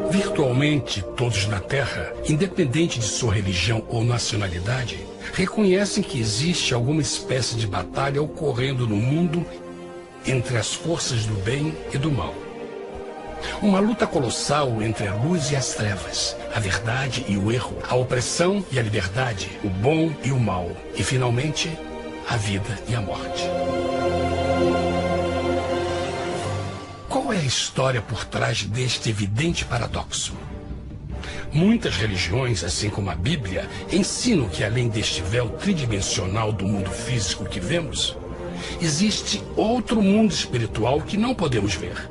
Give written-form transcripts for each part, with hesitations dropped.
Virtualmente, todos na Terra, independente de sua religião ou nacionalidade, reconhecem que existe alguma espécie de batalha ocorrendo no mundo entre as forças do bem e do mal. Uma luta colossal entre a luz e as trevas, a verdade e o erro, a opressão e a liberdade, o bom e o mal, e, finalmente, a vida e a morte. Qual é a história por trás deste evidente paradoxo? Muitas religiões, assim como a Bíblia, ensinam que além deste véu tridimensional do mundo físico que vemos, existe outro mundo espiritual que não podemos ver.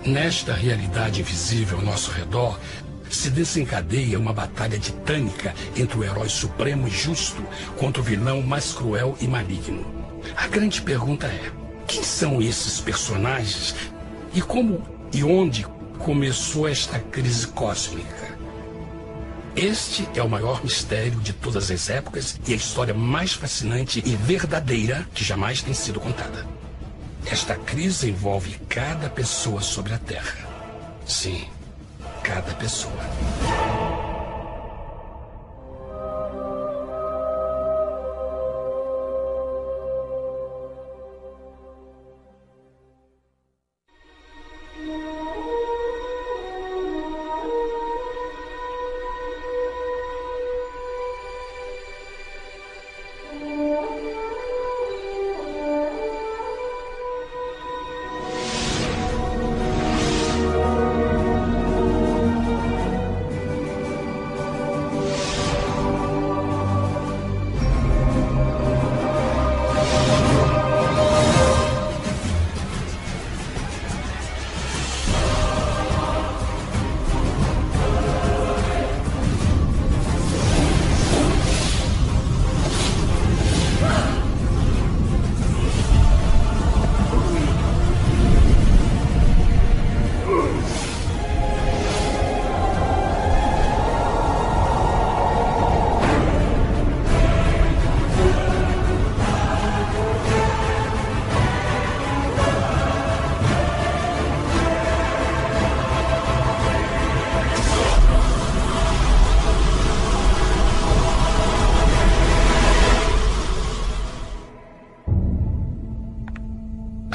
Nesta realidade invisível ao nosso redor, se desencadeia uma batalha titânica entre o herói supremo e justo contra o vilão mais cruel e maligno. A grande pergunta é: quem são esses personagens e como e onde começou esta crise cósmica? Este é o maior mistério de todas as épocas e a história mais fascinante e verdadeira que jamais tem sido contada. Esta crise envolve cada pessoa sobre a Terra. Sim, cada pessoa.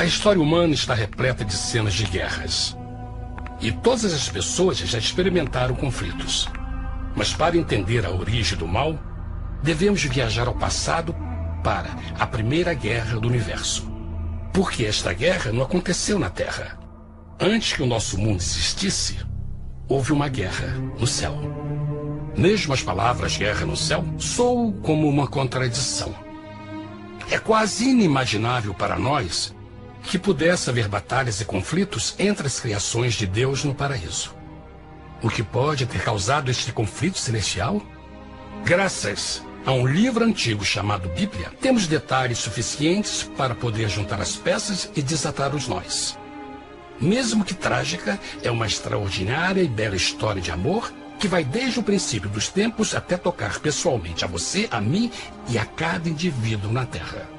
A história humana está repleta de cenas de guerras. E todas as pessoas já experimentaram conflitos. Mas para entender a origem do mal, devemos viajar ao passado para a Primeira Guerra do Universo. Porque esta guerra não aconteceu na Terra. Antes que o nosso mundo existisse, houve uma guerra no céu. Mesmo as palavras guerra no céu soam como uma contradição. É quase inimaginável para nós que pudesse haver batalhas e conflitos entre as criações de Deus no paraíso. O que pode ter causado este conflito celestial? Graças a um livro antigo chamado Bíblia, temos detalhes suficientes para poder juntar as peças e desatar os nós. Mesmo que trágica, é uma extraordinária e bela história de amor que vai desde o princípio dos tempos até tocar pessoalmente a você, a mim e a cada indivíduo na Terra.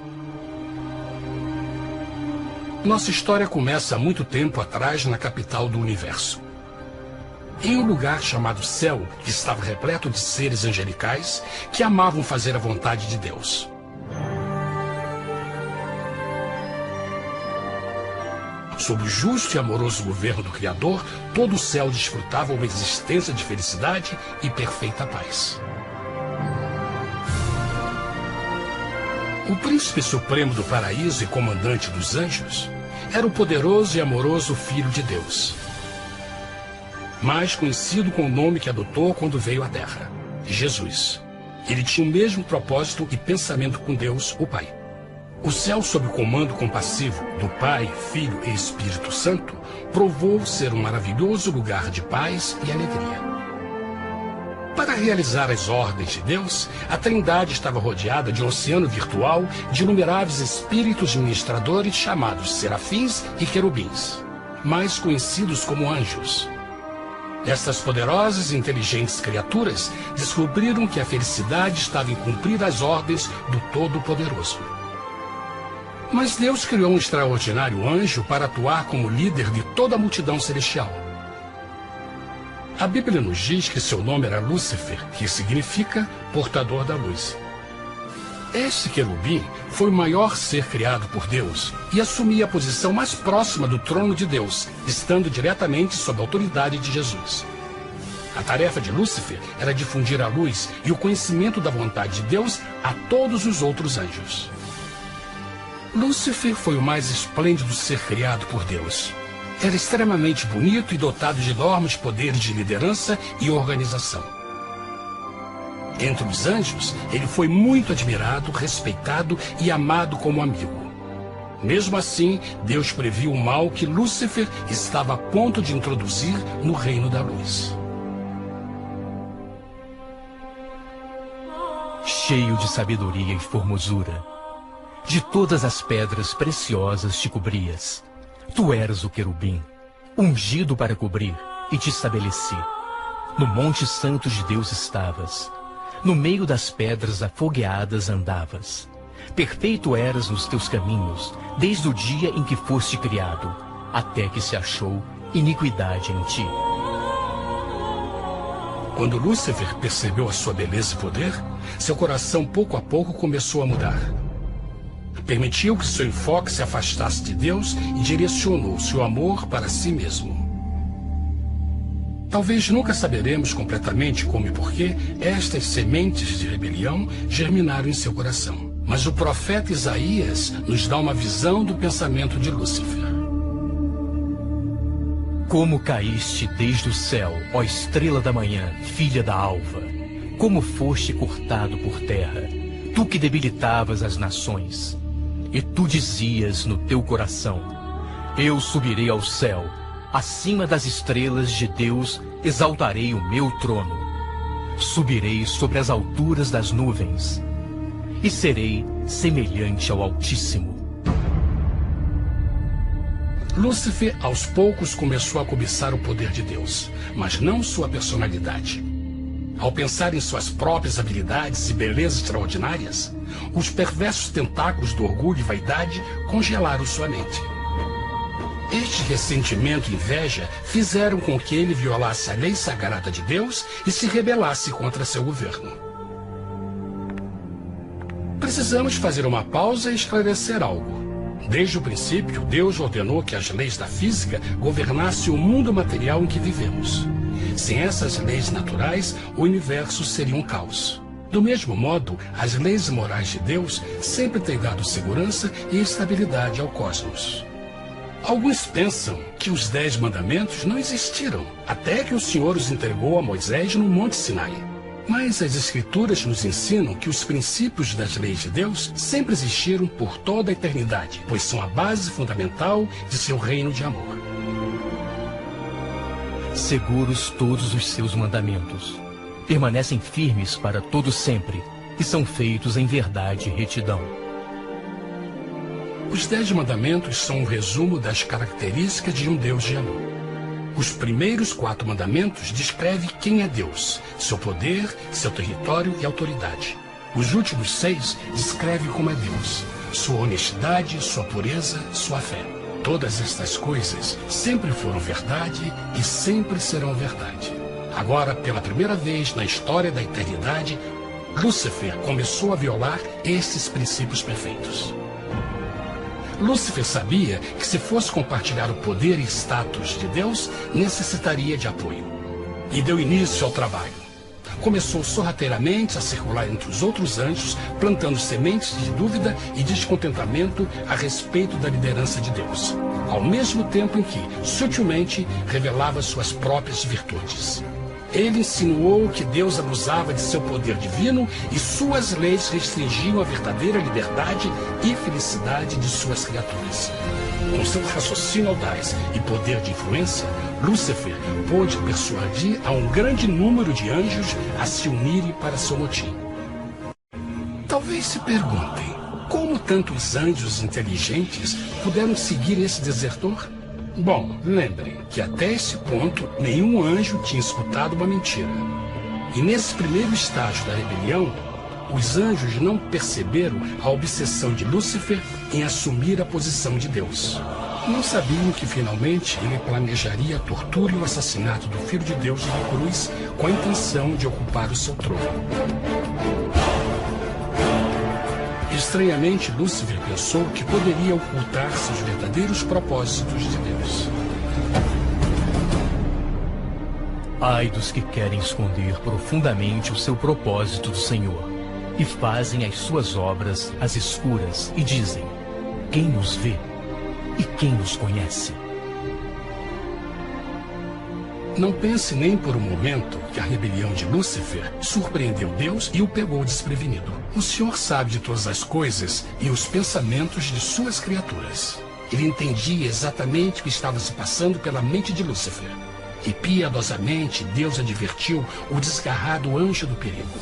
Nossa história começa há muito tempo atrás na capital do universo. Em um lugar chamado Céu, que estava repleto de seres angelicais que amavam fazer a vontade de Deus. Sob o justo e amoroso governo do Criador, todo o céu desfrutava uma existência de felicidade e perfeita paz. O príncipe supremo do paraíso e comandante dos anjos era o poderoso e amoroso Filho de Deus, mais conhecido com o nome que adotou quando veio à Terra, Jesus. Ele tinha o mesmo propósito e pensamento com Deus, o Pai. O céu, sob o comando compassivo do Pai, Filho e Espírito Santo, provou ser um maravilhoso lugar de paz e alegria. Para realizar as ordens de Deus, a Trindade estava rodeada de um oceano virtual de inumeráveis espíritos ministradores chamados serafins e querubins, mais conhecidos como anjos. Essas poderosas e inteligentes criaturas descobriram que a felicidade estava em cumprir as ordens do Todo-Poderoso. Mas Deus criou um extraordinário anjo para atuar como líder de toda a multidão celestial. A Bíblia nos diz que seu nome era Lúcifer, que significa portador da luz. Este querubim foi o maior ser criado por Deus e assumia a posição mais próxima do trono de Deus, estando diretamente sob a autoridade de Jesus. A tarefa de Lúcifer era difundir a luz e o conhecimento da vontade de Deus a todos os outros anjos. Lúcifer foi o mais esplêndido ser criado por Deus. Era extremamente bonito e dotado de enormes poderes de liderança e organização. Entre os anjos, ele foi muito admirado, respeitado e amado como amigo. Mesmo assim, Deus previu o mal que Lúcifer estava a ponto de introduzir no reino da luz. Cheio de sabedoria e formosura, de todas as pedras preciosas te cobrias. Tu eras o querubim, ungido para cobrir, e te estabeleci. No monte santo de Deus estavas. No meio das pedras afogueadas andavas. Perfeito eras nos teus caminhos, desde o dia em que foste criado, até que se achou iniquidade em ti. Quando Lúcifer percebeu a sua beleza e poder, seu coração pouco a pouco começou a mudar. Permitiu que seu enfoque se afastasse de Deus e direcionou seu amor para si mesmo. Talvez nunca saberemos completamente como e porquê estas sementes de rebelião germinaram em seu coração. Mas o profeta Isaías nos dá uma visão do pensamento de Lúcifer. Como caíste desde o céu, ó estrela da manhã, filha da alva, como foste cortado por terra, tu que debilitavas as nações. E tu dizias no teu coração: eu subirei ao céu, acima das estrelas de Deus exaltarei o meu trono. Subirei sobre as alturas das nuvens, e serei semelhante ao Altíssimo. Lúcifer, aos poucos, começou a cobiçar o poder de Deus, mas não sua personalidade. Ao pensar em suas próprias habilidades e belezas extraordinárias, os perversos tentáculos do orgulho e vaidade congelaram sua mente. Este ressentimento e inveja fizeram com que ele violasse a lei sagrada de Deus e se rebelasse contra seu governo. Precisamos fazer uma pausa e esclarecer algo. Desde o princípio, Deus ordenou que as leis da física governassem o mundo material em que vivemos. Sem essas leis naturais, o universo seria um caos. Do mesmo modo, as leis morais de Deus sempre têm dado segurança e estabilidade ao cosmos. Alguns pensam que os 10 mandamentos não existiram, até que o Senhor os entregou a Moisés no Monte Sinai. Mas as Escrituras nos ensinam que os princípios das leis de Deus sempre existiram por toda a eternidade, pois são a base fundamental de seu reino de amor. Seguros todos os seus mandamentos, permanecem firmes para todo sempre, e são feitos em verdade e retidão. Os 10 mandamentos são um resumo das características de um Deus de amor. Os primeiros 4 mandamentos descrevem quem é Deus, seu poder, seu território e autoridade. Os últimos 6 descrevem como é Deus, sua honestidade, sua pureza, sua fé. Todas estas coisas sempre foram verdade e sempre serão verdade. Agora, pela primeira vez na história da eternidade, Lúcifer começou a violar estes princípios perfeitos. Lúcifer sabia que se fosse compartilhar o poder e status de Deus, necessitaria de apoio. E deu início ao trabalho. Começou sorrateiramente a circular entre os outros anjos, plantando sementes de dúvida e descontentamento a respeito da liderança de Deus, ao mesmo tempo em que, sutilmente, revelava suas próprias virtudes. Ele insinuou que Deus abusava de seu poder divino e suas leis restringiam a verdadeira liberdade e felicidade de suas criaturas. Com seu raciocínio audaz e poder de influência, Lúcifer pôde persuadir a um grande número de anjos a se unirem para seu motim. Talvez se perguntem, como tantos anjos inteligentes puderam seguir esse desertor? Bom, lembrem que até esse ponto nenhum anjo tinha escutado uma mentira. E nesse primeiro estágio da rebelião, os anjos não perceberam a obsessão de Lúcifer em assumir a posição de Deus. Não sabiam que finalmente ele planejaria a tortura e o assassinato do Filho de Deus na cruz com a intenção de ocupar o seu trono. Estranhamente, Lúcifer pensou que poderia ocultar seus verdadeiros propósitos de Deus. Ai dos que querem esconder profundamente o seu propósito do Senhor e fazem as suas obras às escuras e dizem: quem nos vê e quem nos conhece? Não pense nem por um momento que a rebelião de Lúcifer surpreendeu Deus e o pegou desprevenido. O Senhor sabe de todas as coisas e os pensamentos de suas criaturas. Ele entendia exatamente o que estava se passando pela mente de Lúcifer. E piedosamente Deus advertiu o desgarrado anjo do perigo.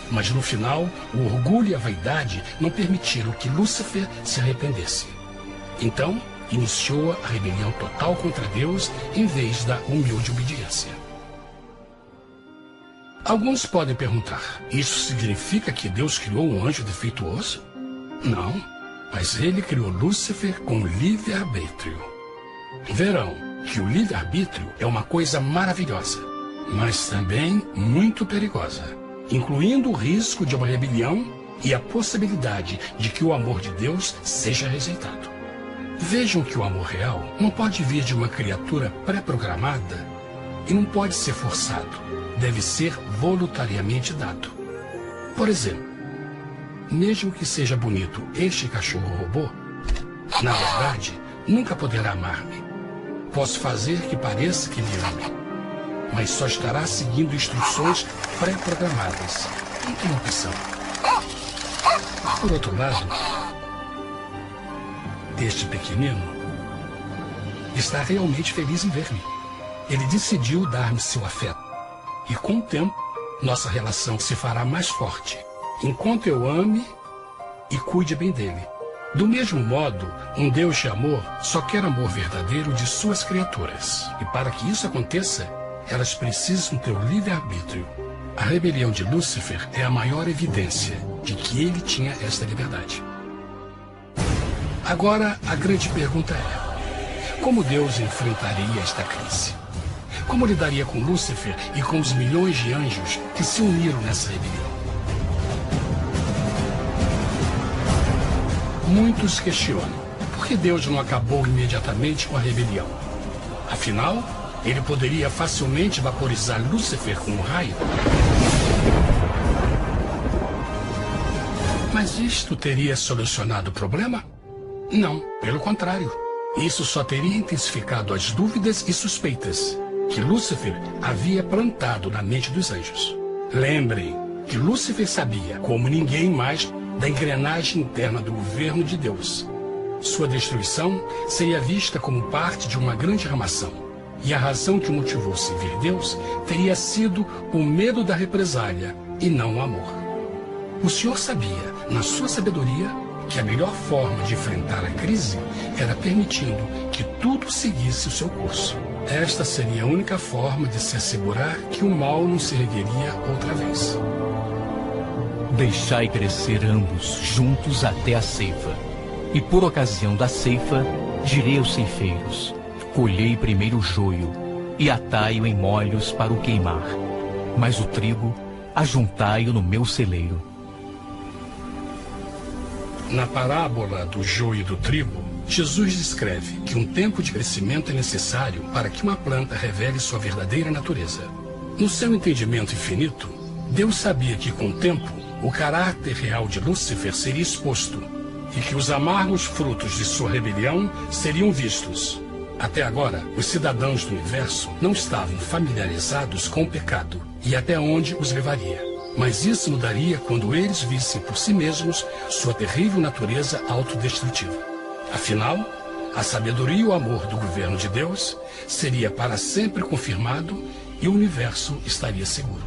Mas no final, o orgulho e a vaidade não permitiram que Lúcifer se arrependesse. Então, iniciou a rebelião total contra Deus em vez da humilde obediência. Alguns podem perguntar: isso significa que Deus criou um anjo defeituoso? Não, mas ele criou Lúcifer com livre-arbítrio. Verão que o livre-arbítrio é uma coisa maravilhosa, mas também muito perigosa, incluindo o risco de uma rebelião e a possibilidade de que o amor de Deus seja rejeitado. Vejam que o amor real não pode vir de uma criatura pré-programada e não pode ser forçado, deve ser voluntariamente dado. Por exemplo, mesmo que seja bonito este cachorro robô, na verdade, nunca poderá amar-me. Posso fazer que pareça que me ame, mas só estará seguindo instruções pré-programadas. Não tem opção. Por outro lado, este pequenino está realmente feliz em ver-me. Ele decidiu dar-me seu afeto. E com o tempo, nossa relação se fará mais forte, enquanto eu ame e cuide bem dele. Do mesmo modo, um Deus de amor só quer amor verdadeiro de suas criaturas. E para que isso aconteça, elas precisam ter o livre-arbítrio. A rebelião de Lúcifer é a maior evidência de que ele tinha esta liberdade. Agora, a grande pergunta é: como Deus enfrentaria esta crise? Como lidaria com Lúcifer e com os milhões de anjos que se uniram nessa rebelião? Muitos questionam por que Deus não acabou imediatamente com a rebelião. Afinal, ele poderia facilmente vaporizar Lúcifer com um raio. Mas isto teria solucionado o problema? Não, pelo contrário. Isso só teria intensificado as dúvidas e suspeitas que Lúcifer havia plantado na mente dos anjos. Lembrem que Lúcifer sabia, como ninguém mais, da engrenagem interna do governo de Deus. Sua destruição seria vista como parte de uma grande armação. E a razão que o motivou a servir Deus teria sido o medo da represália e não o amor. O Senhor sabia, na sua sabedoria, que a melhor forma de enfrentar a crise era permitindo que tudo seguisse o seu curso. Esta seria a única forma de se assegurar que o mal não se ergueria outra vez. Deixai crescer ambos juntos até a ceifa. E por ocasião da ceifa, direi aos ceifeiros: colhei primeiro o joio e atai-o em molhos para o queimar, mas o trigo ajuntai-o no meu celeiro. Na parábola do joio e do trigo, Jesus descreve que um tempo de crescimento é necessário para que uma planta revele sua verdadeira natureza. No seu entendimento infinito, Deus sabia que com o tempo, o caráter real de Lúcifer seria exposto e que os amargos frutos de sua rebelião seriam vistos. Até agora, os cidadãos do universo não estavam familiarizados com o pecado e até onde os levaria. Mas isso mudaria quando eles vissem por si mesmos sua terrível natureza autodestrutiva. Afinal, a sabedoria e o amor do governo de Deus seria para sempre confirmado e o universo estaria seguro.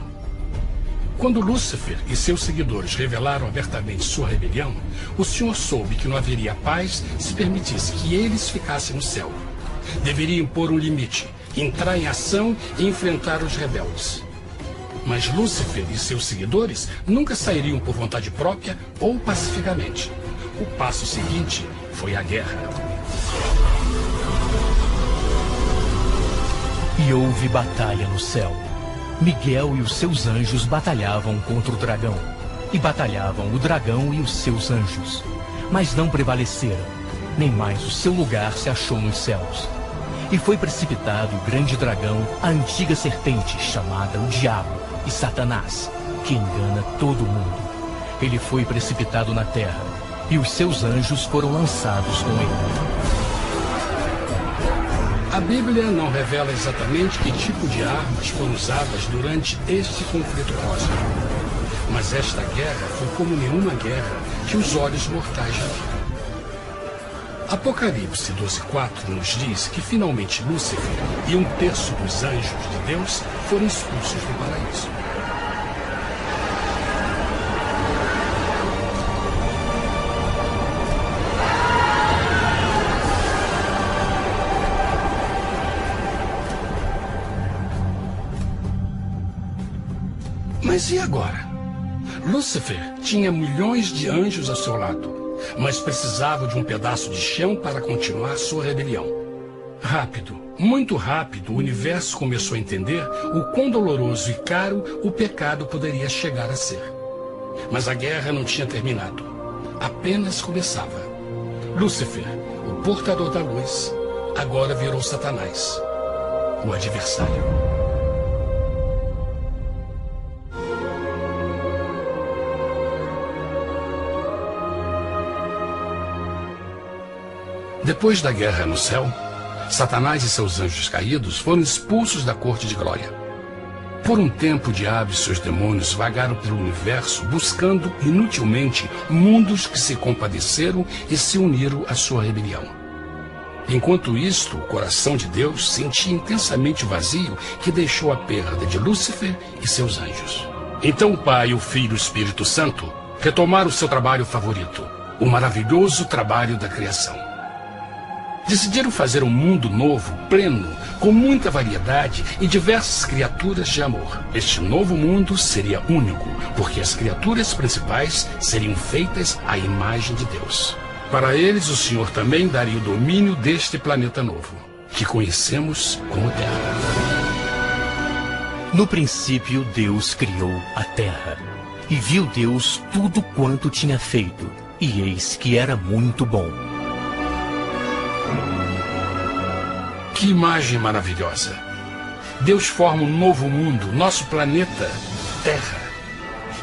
Quando Lúcifer e seus seguidores revelaram abertamente sua rebelião, o Senhor soube que não haveria paz se permitisse que eles ficassem no céu. Deveria impor um limite, entrar em ação e enfrentar os rebeldes. Mas Lúcifer e seus seguidores nunca sairiam por vontade própria ou pacificamente. O passo seguinte foi a guerra. E houve batalha no céu. Miguel e os seus anjos batalhavam contra o dragão. E batalhavam o dragão e os seus anjos. Mas não prevaleceram, nem mais o seu lugar se achou nos céus. E foi precipitado o grande dragão, a antiga serpente, chamada o Diabo e Satanás, que engana todo mundo. Ele foi precipitado na terra, e os seus anjos foram lançados com ele. A Bíblia não revela exatamente que tipo de armas foram usadas durante este conflito cósmico. Mas esta guerra foi como nenhuma guerra que os olhos mortais já viram. Apocalipse 12:4 nos diz que finalmente Lúcifer e 1/3 dos anjos de Deus foram expulsos do paraíso. Mas e agora? Lúcifer tinha milhões de anjos ao seu lado, mas precisava de um pedaço de chão para continuar sua rebelião. Rápido, muito rápido, o universo começou a entender o quão doloroso e caro o pecado poderia chegar a ser. Mas a guerra não tinha terminado. Apenas começava. Lúcifer, o portador da luz, agora virou Satanás, o adversário. Depois da guerra no céu, Satanás e seus anjos caídos foram expulsos da corte de glória. Por um tempo, o diabo e seus demônios vagaram pelo universo buscando inutilmente mundos que se compadeceram e se uniram à sua rebelião. Enquanto isto, o coração de Deus sentia intensamente o vazio que deixou a perda de Lúcifer e seus anjos. Então o Pai, o Filho e o Espírito Santo retomaram o seu trabalho favorito, o maravilhoso trabalho da criação. Decidiram fazer um mundo novo, pleno, com muita variedade e diversas criaturas de amor. Este novo mundo seria único, porque as criaturas principais seriam feitas à imagem de Deus. Para eles, o Senhor também daria o domínio deste planeta novo, que conhecemos como Terra. No princípio, Deus criou a terra. E viu Deus tudo quanto tinha feito, e eis que era muito bom. Que imagem maravilhosa! Deus forma um novo mundo, nosso planeta, Terra.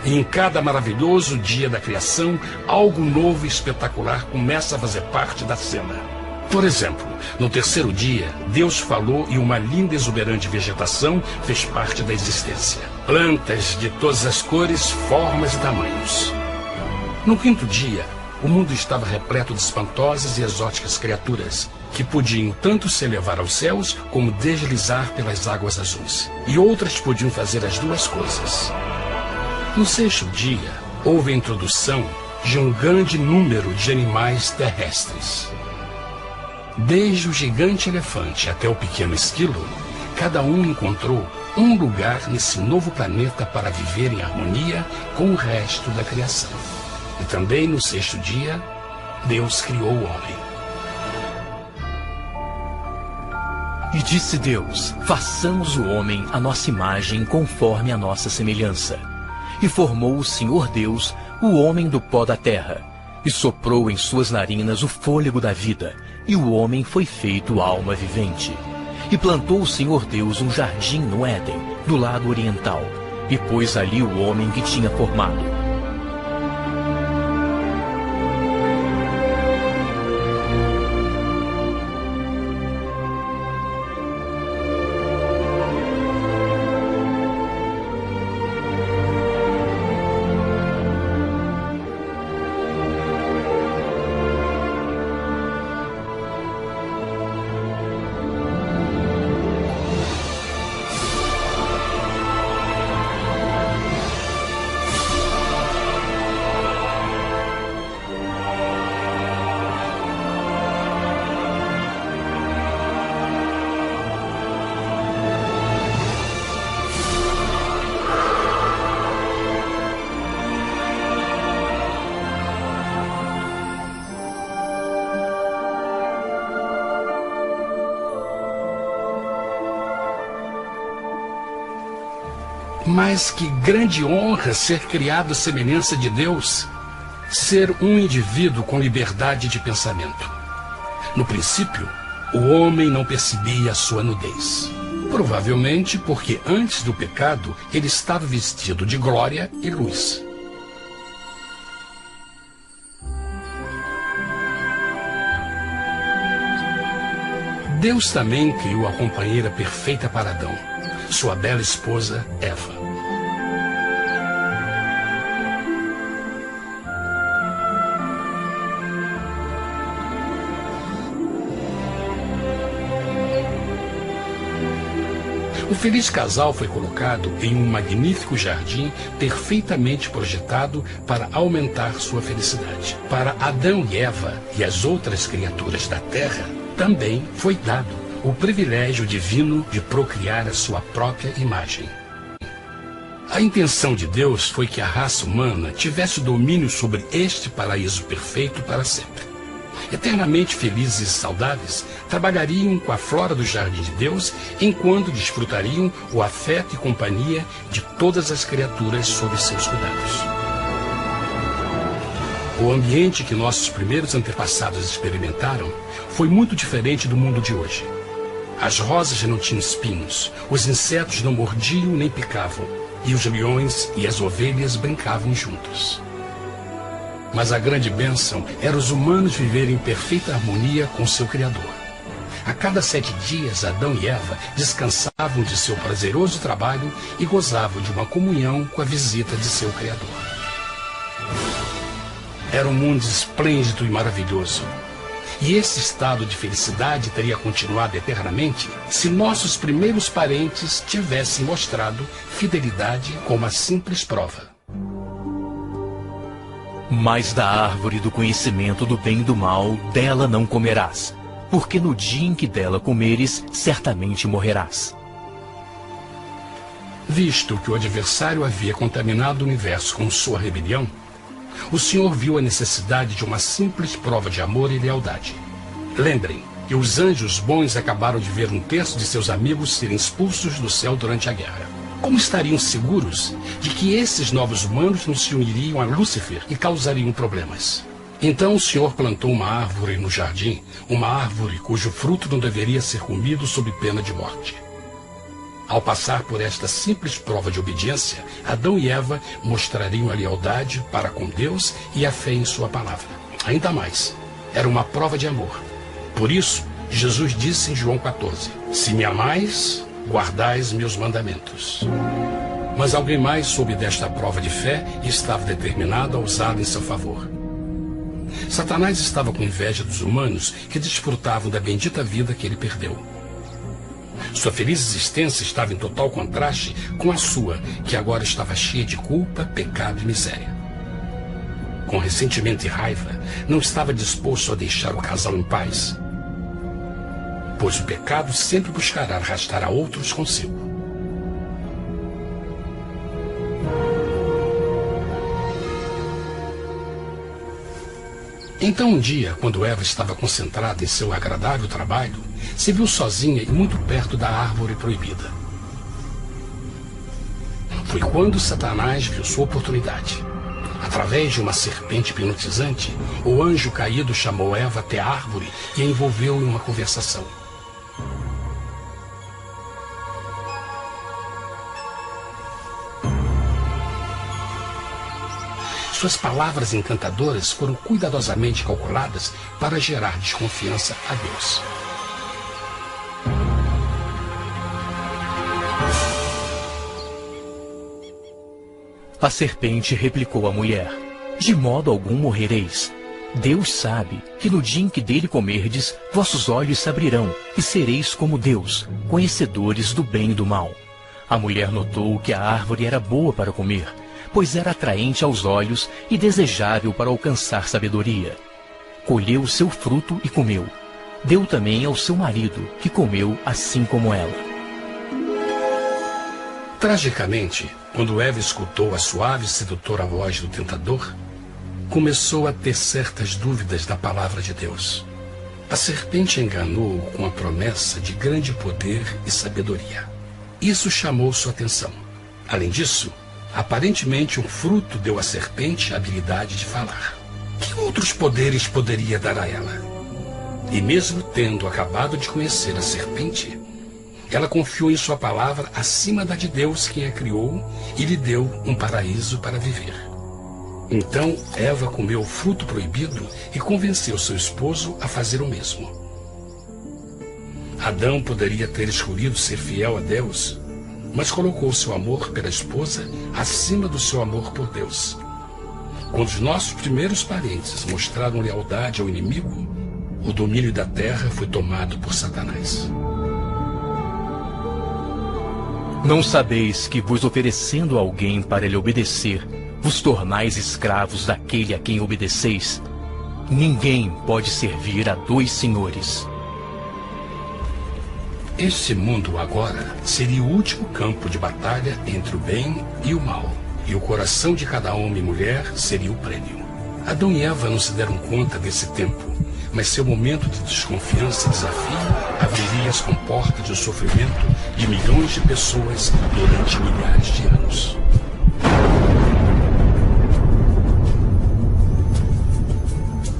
E em cada maravilhoso dia da criação, algo novo e espetacular começa a fazer parte da cena. Por exemplo, no terceiro dia, Deus falou e uma linda e exuberante vegetação fez parte da existência. Plantas de todas as cores, formas e tamanhos. No quinto dia, o mundo estava repleto de espantosas e exóticas criaturas, que podiam tanto se elevar aos céus como deslizar pelas águas azuis. E outras podiam fazer as duas coisas. No sexto dia, houve a introdução de um grande número de animais terrestres. Desde o gigante elefante até o pequeno esquilo, cada um encontrou um lugar nesse novo planeta para viver em harmonia com o resto da criação. E também no sexto dia, Deus criou o homem. E disse Deus: façamos o homem à nossa imagem, conforme a nossa semelhança. E formou o Senhor Deus o homem do pó da terra, e soprou em suas narinas o fôlego da vida, e o homem foi feito alma vivente. E plantou o Senhor Deus um jardim no Éden, do lado oriental, e pôs ali o homem que tinha formado. Mas que grande honra ser criado à semelhança de Deus, ser um indivíduo com liberdade de pensamento. No princípio, o homem não percebia a sua nudez. Provavelmente porque antes do pecado ele estava vestido de glória e luz. Deus também criou a companheira perfeita para Adão, sua bela esposa Eva. O feliz casal foi colocado em um magnífico jardim perfeitamente projetado para aumentar sua felicidade. Para Adão e Eva e as outras criaturas da terra, também foi dado o privilégio divino de procriar a sua própria imagem. A intenção de Deus foi que a raça humana tivesse domínio sobre este paraíso perfeito para sempre. Eternamente felizes e saudáveis, trabalhariam com a flora do jardim de Deus, enquanto desfrutariam o afeto e companhia de todas as criaturas sob seus cuidados. O ambiente que nossos primeiros antepassados experimentaram foi muito diferente do mundo de hoje. As rosas não tinham espinhos, os insetos não mordiam nem picavam, e os leões e as ovelhas brincavam juntos. Mas a grande bênção era os humanos viverem em perfeita harmonia com seu Criador. A cada 7 dias, Adão e Eva descansavam de seu prazeroso trabalho e gozavam de uma comunhão com a visita de seu Criador. Era um mundo esplêndido e maravilhoso. E esse estado de felicidade teria continuado eternamente se nossos primeiros parentes tivessem mostrado fidelidade com uma simples prova. Mas da árvore do conhecimento do bem e do mal, dela não comerás, porque no dia em que dela comeres, certamente morrerás. Visto que o adversário havia contaminado o universo com sua rebelião, o Senhor viu a necessidade de uma simples prova de amor e lealdade. Lembrem que os anjos bons acabaram de ver 1/3 de seus amigos serem expulsos do céu durante a guerra. Como estariam seguros de que esses novos humanos não se uniriam a Lúcifer e causariam problemas? Então o Senhor plantou uma árvore no jardim, uma árvore cujo fruto não deveria ser comido sob pena de morte. Ao passar por esta simples prova de obediência, Adão e Eva mostrariam a lealdade para com Deus e a fé em sua palavra. Ainda mais, era uma prova de amor. Por isso, Jesus disse em João 14, se me amais, guardais meus mandamentos. Mas alguém mais soube desta prova de fé e estava determinado a usá-la em seu favor. Satanás estava com inveja dos humanos que desfrutavam da bendita vida que ele perdeu. Sua feliz existência estava em total contraste com a sua, que agora estava cheia de culpa, pecado e miséria. Com ressentimento e raiva, não estava disposto a deixar o casal em paz, pois o pecado sempre buscará arrastar a outros consigo. Então um dia, quando Eva estava concentrada em seu agradável trabalho, se viu sozinha e muito perto da árvore proibida. Foi quando Satanás viu sua oportunidade. Através de uma serpente hipnotizante, o anjo caído chamou Eva até a árvore e a envolveu em uma conversação. Suas palavras encantadoras foram cuidadosamente calculadas para gerar desconfiança a Deus. A serpente replicou à mulher, de modo algum morrereis. Deus sabe que no dia em que dele comerdes, vossos olhos se abrirão, e sereis como Deus, conhecedores do bem e do mal. A mulher notou que a árvore era boa para comer, pois era atraente aos olhos e desejável para alcançar sabedoria. Colheu o seu fruto e comeu. Deu também ao seu marido, que comeu assim como ela. Tragicamente, quando Eva escutou a suave e sedutora voz do tentador, começou a ter certas dúvidas da palavra de Deus. A serpente enganou-o com a promessa de grande poder e sabedoria. Isso chamou sua atenção. Além disso, aparentemente um fruto deu à serpente a habilidade de falar. Que outros poderes poderia dar a ela? E mesmo tendo acabado de conhecer a serpente, ela confiou em sua palavra acima da de Deus, quem a criou, e lhe deu um paraíso para viver. Então Eva comeu o fruto proibido e convenceu seu esposo a fazer o mesmo. Adão poderia ter escolhido ser fiel a Deus, mas colocou seu amor pela esposa acima do seu amor por Deus. Quando os nossos primeiros parentes mostraram lealdade ao inimigo, o domínio da terra foi tomado por Satanás. Não sabeis que vos oferecendo a alguém para lhe obedecer, vos tornais escravos daquele a quem obedeceis? Ninguém pode servir a dois senhores. Este mundo agora seria o último campo de batalha entre o bem e o mal, e o coração de cada homem e mulher seria o prêmio. Adão e Eva não se deram conta desse tempo, mas seu momento de desconfiança e desafio abriria as comportas do sofrimento de milhões de pessoas durante milhares de anos.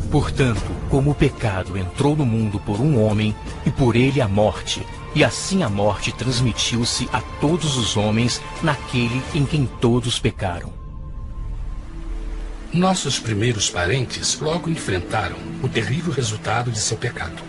Portanto, como o pecado entrou no mundo por um homem, e por ele a morte, e assim a morte transmitiu-se a todos os homens naquele em quem todos pecaram. Nossos primeiros parentes logo enfrentaram o terrível resultado de seu pecado.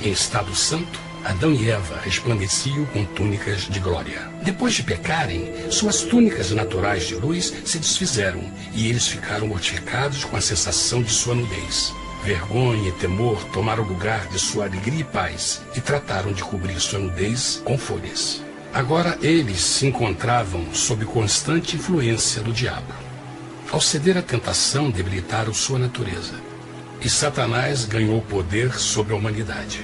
Em estado santo, Adão e Eva resplandeciam com túnicas de glória. Depois de pecarem, suas túnicas naturais de luz se desfizeram e eles ficaram mortificados com a sensação de sua nudez. Vergonha e temor tomaram lugar de sua alegria e paz e trataram de cobrir sua nudez com folhas. Agora eles se encontravam sob constante influência do diabo. Ao ceder à tentação, debilitaram sua natureza, e Satanás ganhou poder sobre a humanidade.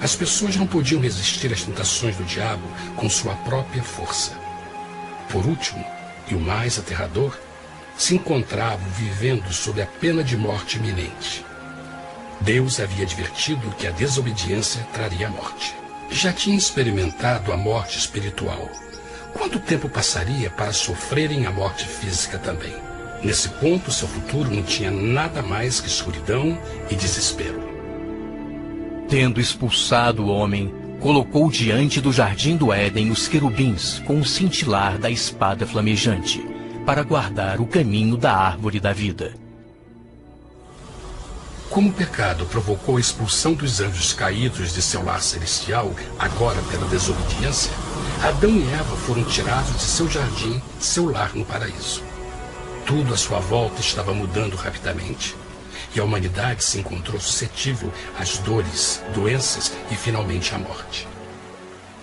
As pessoas não podiam resistir às tentações do diabo com sua própria força. Por último, e o mais aterrador, se encontravam vivendo sob a pena de morte iminente. Deus havia advertido que a desobediência traria a morte. Já tinha experimentado a morte espiritual. Quanto tempo passaria para sofrerem a morte física também? Nesse ponto, seu futuro não tinha nada mais que escuridão e desespero. Tendo expulsado o homem, colocou diante do jardim do Éden os querubins com o cintilar da espada flamejante, para guardar o caminho da árvore da vida. Como o pecado provocou a expulsão dos anjos caídos de seu lar celestial, agora pela desobediência, Adão e Eva foram tirados de seu jardim, seu lar no paraíso. Tudo à sua volta estava mudando rapidamente, e a humanidade se encontrou suscetível às dores, doenças e finalmente à morte.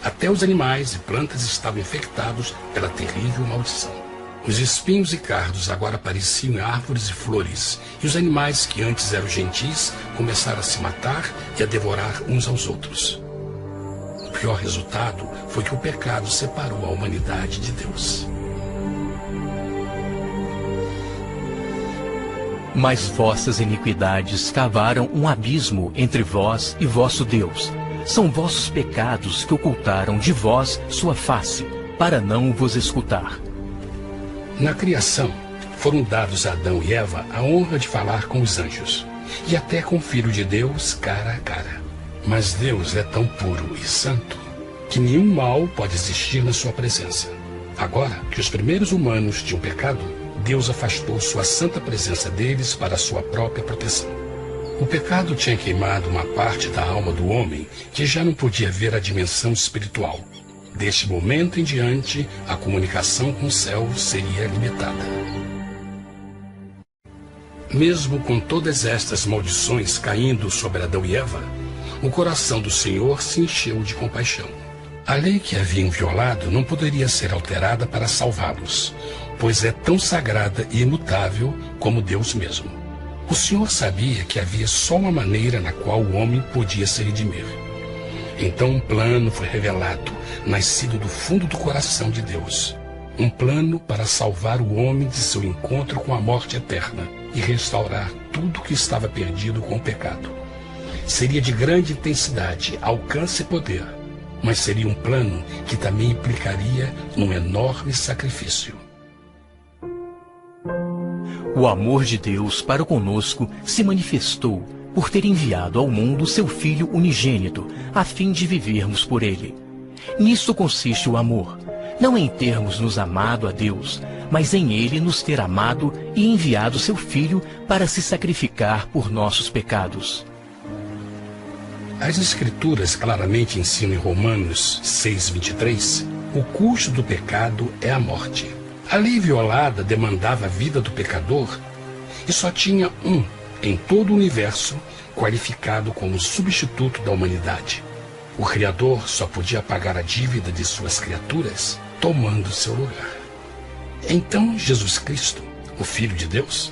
Até os animais e plantas estavam infectados pela terrível maldição. Os espinhos e cardos agora pareciam árvores e flores, e os animais que antes eram gentis começaram a se matar e a devorar uns aos outros. O pior resultado foi que o pecado separou a humanidade de Deus. Mas vossas iniquidades cavaram um abismo entre vós e vosso Deus. São vossos pecados que ocultaram de vós sua face, para não vos escutar. Na criação, foram dados a Adão e Eva a honra de falar com os anjos, e até com o Filho de Deus cara a cara. Mas Deus é tão puro e santo que nenhum mal pode existir na sua presença. Agora que os primeiros humanos tinham pecado, Deus afastou sua santa presença deles para a sua própria proteção. O pecado tinha queimado uma parte da alma do homem que já não podia ver a dimensão espiritual. Deste momento em diante, a comunicação com o céu seria limitada. Mesmo com todas estas maldições caindo sobre Adão e Eva, o coração do Senhor se encheu de compaixão. A lei que haviam violado não poderia ser alterada para salvá-los, pois é tão sagrada e imutável como Deus mesmo. O Senhor sabia que havia só uma maneira na qual o homem podia se redimir. Então um plano foi revelado, nascido do fundo do coração de Deus. Um plano para salvar o homem de seu encontro com a morte eterna e restaurar tudo que estava perdido com o pecado. Seria de grande intensidade, alcance e poder, mas seria um plano que também implicaria num enorme sacrifício. O amor de Deus para conosco se manifestou por ter enviado ao mundo seu Filho unigênito, a fim de vivermos por ele. Nisto consiste o amor, não em termos nos amado a Deus, mas em ele nos ter amado e enviado seu Filho para se sacrificar por nossos pecados. As Escrituras claramente ensinam em Romanos 6:23, o custo do pecado é a morte. A lei violada demandava a vida do pecador e só tinha um em todo o universo qualificado como substituto da humanidade. O Criador só podia pagar a dívida de suas criaturas tomando seu lugar. Então Jesus Cristo, o Filho de Deus,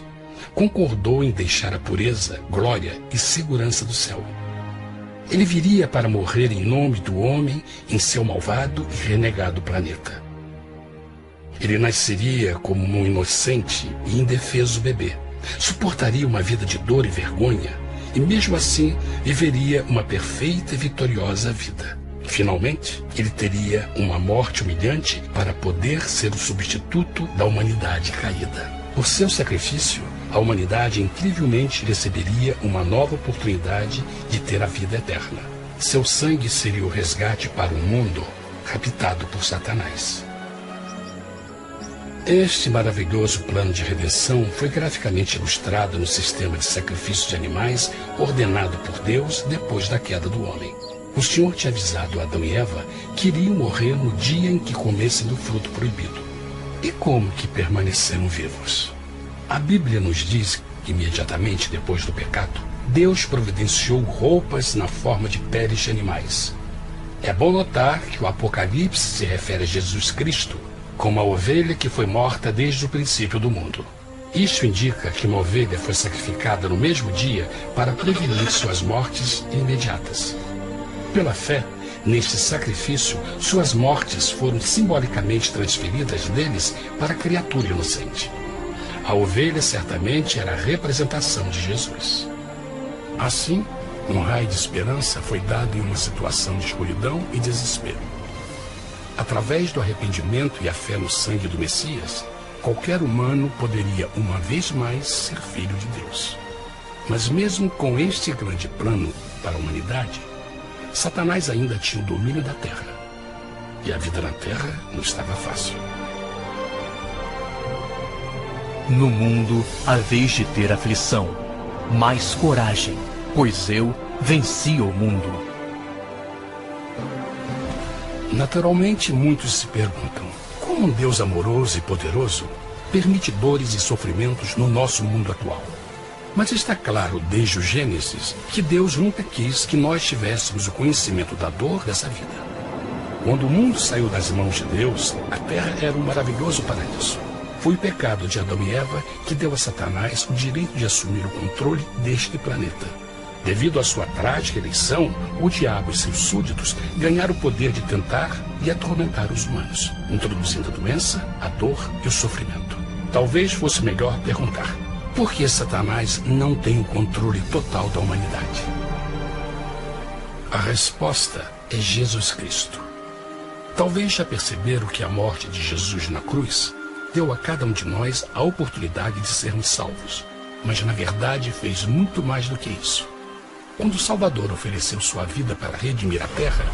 concordou em deixar a pureza, glória e segurança do céu. Ele viria para morrer em nome do homem em seu malvado e renegado planeta. Ele nasceria como um inocente e indefeso bebê, suportaria uma vida de dor e vergonha e mesmo assim viveria uma perfeita e vitoriosa vida. Finalmente, ele teria uma morte humilhante para poder ser o substituto da humanidade caída. Por seu sacrifício, a humanidade incrivelmente receberia uma nova oportunidade de ter a vida eterna. Seu sangue seria o resgate para um mundo raptado por Satanás. Este maravilhoso plano de redenção foi graficamente ilustrado no sistema de sacrifício de animais ordenado por Deus depois da queda do homem. O Senhor tinha avisado Adão e Eva que iriam morrer no dia em que comessem do fruto proibido. E como que permaneceram vivos? A Bíblia nos diz que imediatamente depois do pecado, Deus providenciou roupas na forma de peles de animais. É bom notar que o Apocalipse se refere a Jesus Cristo como a ovelha que foi morta desde o princípio do mundo. Isso indica que uma ovelha foi sacrificada no mesmo dia para prevenir suas mortes imediatas. Pela fé, neste sacrifício, suas mortes foram simbolicamente transferidas deles para a criatura inocente. A ovelha certamente era a representação de Jesus. Assim, um raio de esperança foi dado em uma situação de escuridão e desespero. Através do arrependimento e a fé no sangue do Messias, qualquer humano poderia uma vez mais ser filho de Deus. Mas mesmo com este grande plano para a humanidade, Satanás ainda tinha o domínio da terra. E a vida na terra não estava fácil. No mundo haveis de ter aflição, mas coragem, pois eu venci o mundo. Naturalmente, muitos se perguntam, como um Deus amoroso e poderoso permite dores e sofrimentos no nosso mundo atual? Mas está claro desde o Gênesis que Deus nunca quis que nós tivéssemos o conhecimento da dor dessa vida. Quando o mundo saiu das mãos de Deus, a terra era um maravilhoso paraíso. Foi o pecado de Adão e Eva que deu a Satanás o direito de assumir o controle deste planeta. Devido à sua trágica eleição, o diabo e seus súditos ganharam o poder de tentar e atormentar os humanos, introduzindo a doença, a dor e o sofrimento. Talvez fosse melhor perguntar: por que Satanás não tem o controle total da humanidade? A resposta é Jesus Cristo. Talvez já perceberam que a morte de Jesus na cruz deu a cada um de nós a oportunidade de sermos salvos, mas na verdade fez muito mais do que isso. Quando o Salvador ofereceu sua vida para redimir a terra,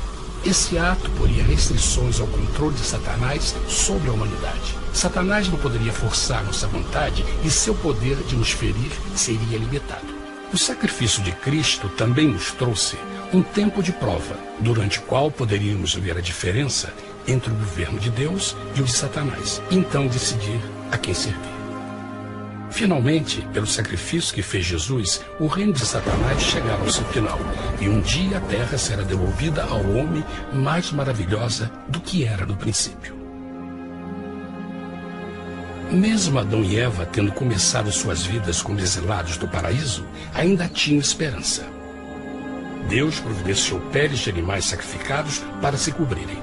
esse ato poria restrições ao controle de Satanás sobre a humanidade. Satanás não poderia forçar nossa vontade e seu poder de nos ferir seria limitado. O sacrifício de Cristo também nos trouxe um tempo de prova, durante o qual poderíamos ver a diferença entre o governo de Deus e o de Satanás, e então decidir a quem servir. Finalmente, pelo sacrifício que fez Jesus, o reino de Satanás chegará ao seu final, e um dia a terra será devolvida ao homem mais maravilhosa do que era no princípio. Mesmo Adão e Eva tendo começado suas vidas como exilados do paraíso, ainda tinham esperança. Deus providenciou peles de animais sacrificados para se cobrirem.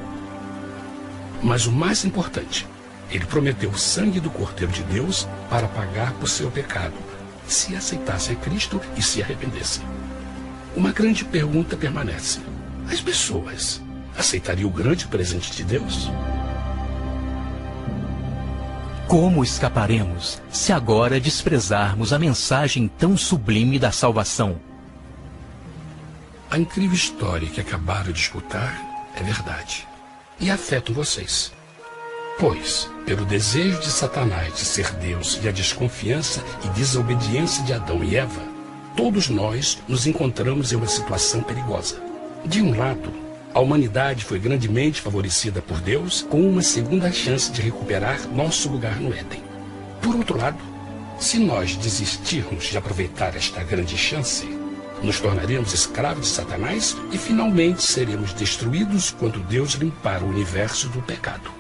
Mas o mais importante, ele prometeu o sangue do Cordeiro de Deus para pagar por seu pecado, se aceitassem a Cristo e se arrependessem. Uma grande pergunta permanece: as pessoas aceitaria o grande presente de Deus? Como escaparemos se agora desprezarmos a mensagem tão sublime da salvação? A incrível história que acabaram de escutar é verdade e afeta vocês. Pois, pelo desejo de Satanás de ser Deus e a desconfiança e desobediência de Adão e Eva, todos nós nos encontramos em uma situação perigosa. De um lado, a humanidade foi grandemente favorecida por Deus com uma segunda chance de recuperar nosso lugar no Éden. Por outro lado, se nós desistirmos de aproveitar esta grande chance, nos tornaremos escravos de Satanás e finalmente seremos destruídos quando Deus limpar o universo do pecado.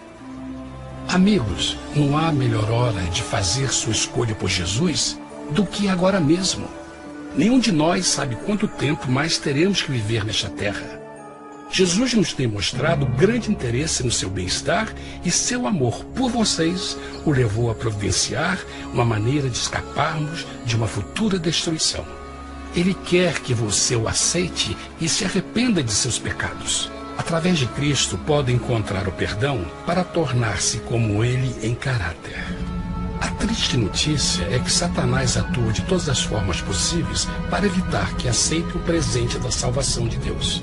Amigos, não há melhor hora de fazer sua escolha por Jesus do que agora mesmo. Nenhum de nós sabe quanto tempo mais teremos que viver nesta terra. Jesus nos tem mostrado grande interesse no seu bem-estar e seu amor por vocês o levou a providenciar uma maneira de escaparmos de uma futura destruição. Ele quer que você o aceite e se arrependa de seus pecados. Através de Cristo, pode encontrar o perdão para tornar-se como Ele em caráter. A triste notícia é que Satanás atua de todas as formas possíveis para evitar que aceite o presente da salvação de Deus.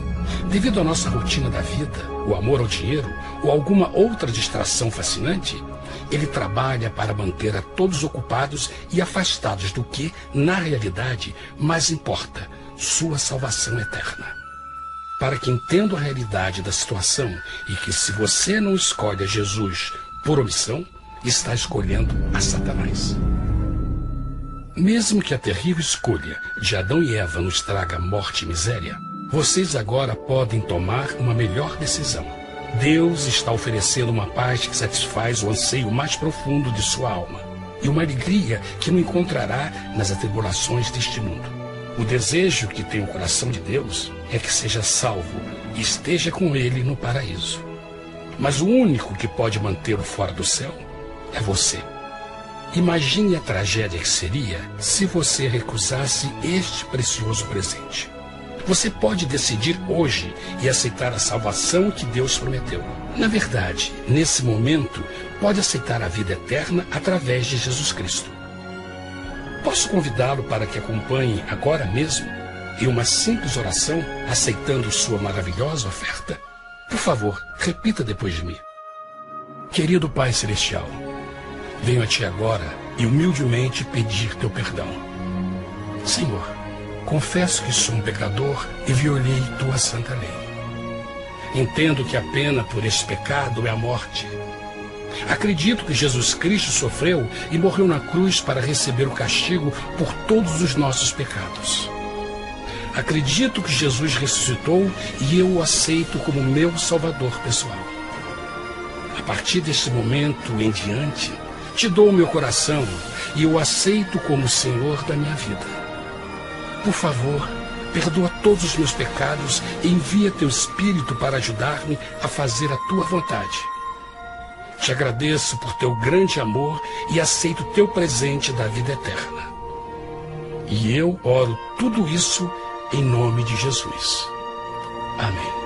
Devido à nossa rotina da vida, o amor ao dinheiro ou alguma outra distração fascinante, ele trabalha para manter a todos ocupados e afastados do que, na realidade, mais importa, sua salvação eterna. Para que entendam a realidade da situação e que se você não escolhe a Jesus por omissão, está escolhendo a Satanás. Mesmo que a terrível escolha de Adão e Eva nos traga morte e miséria, vocês agora podem tomar uma melhor decisão. Deus está oferecendo uma paz que satisfaz o anseio mais profundo de sua alma e uma alegria que não encontrará nas atribulações deste mundo. O desejo que tem o coração de Deus é que seja salvo e esteja com Ele no paraíso. Mas o único que pode mantê-lo fora do céu é você. Imagine a tragédia que seria se você recusasse este precioso presente. Você pode decidir hoje e aceitar a salvação que Deus prometeu. Na verdade, nesse momento, pode aceitar a vida eterna através de Jesus Cristo. Posso convidá-lo para que acompanhe agora mesmo em uma simples oração, aceitando sua maravilhosa oferta? Por favor, repita depois de mim. Querido Pai Celestial, venho a Ti agora e humildemente pedir Teu perdão. Senhor, confesso que sou um pecador e violei Tua santa lei. Entendo que a pena por este pecado é a morte. Acredito que Jesus Cristo sofreu e morreu na cruz para receber o castigo por todos os nossos pecados. Acredito que Jesus ressuscitou e eu o aceito como meu Salvador pessoal. A partir deste momento em diante, Te dou o meu coração e o aceito como Senhor da minha vida. Por favor, perdoa todos os meus pecados e envia Teu Espírito para ajudar-me a fazer a Tua vontade. Te agradeço por Teu grande amor e aceito Teu presente da vida eterna. E eu oro tudo isso em nome de Jesus. Amém.